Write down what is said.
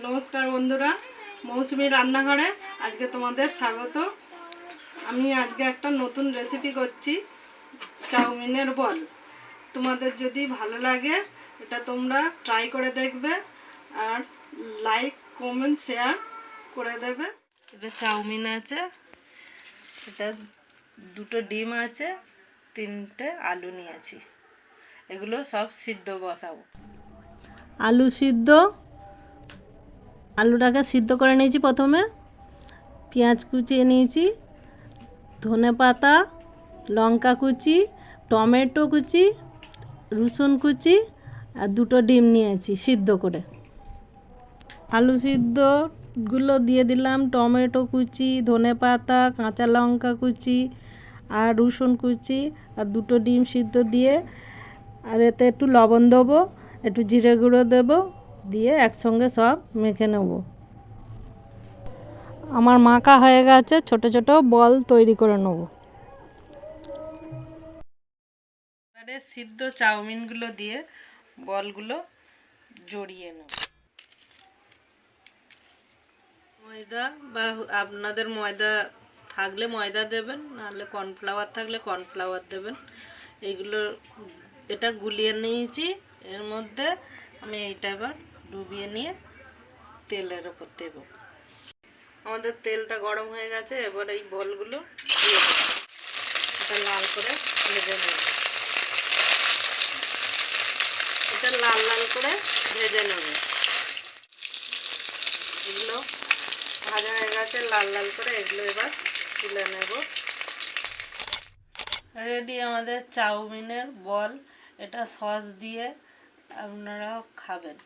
নমস্কার বন্ধুরা, মৌসুমী রান্নাঘরে আজকে তোমাদের স্বাগত। আমি আজকে একটা নতুন রেসিপি করছি, চাউমিনের বল। তোমাদের যদি ভালো লাগে এটা তোমরা ট্রাই করে দেখবে আর লাইক কমেন্ট শেয়ার করে দেবে। এটা চাউমিন আছে, এটা দুটো ডিম আছে, তিনটে আলু নিয়েছি। এগুলো সব সিদ্ধ বসাবো। আলু সিদ্ধ, আলুটাকে সিদ্ধ করে নিয়েছি। প্রথমে পেঁয়াজ কুচিয়ে নিয়েছি, ধনে পাতা, লঙ্কা কুচি, টমেটো কুচি, রসুন কুচি আর দুটো ডিম নিয়েছি সিদ্ধ করে। আলু সিদ্ধগুলো দিয়ে দিলাম, টমেটো কুচি, ধনে পাতা, কাঁচা লঙ্কা কুচি আর রসুন কুচি আর দুটো ডিম সিদ্ধ দিয়ে, আর এতে একটু লবণ দেবো, একটু জিরে গুঁড়ো দেবো, দিয়ে একসঙ্গে সব মেখে নেব। আমার মাখা হয়ে গেছে, ছোট ছোট বল তৈরি করে নেব। এবারে সিদ্ধ চাউমিনগুলো দিয়ে বলগুলো জড়িয়ে নেব। ময়দা বা আপনাদের ময়দা থাকলে ময়দা দেবেন, নাহলে কর্নফ্লাওয়ার থাকলে কর্নফ্লাওয়ার দেবেন। এটা গুলিয়ে নিয়েছি। এর মধ্যে আমি এইটা এবার ডুবিয়ে নিয়ে তেলের ওপর দেবো। আমাদের তেলটা গরম হয়ে গেছে, এবার এই বলগুলো দিয়ে দেবো। এটা লাল করে ভেজে নেব, এটা লাল লাল করে ভেজে নেব। এগুলো ভাজা হয়ে গেছে লাল লাল করে, এগুলো এবার তুলে নেব। রেডি আমাদের চাউমিনের বল। এটা সস দিয়ে আপনারাও খাবেন।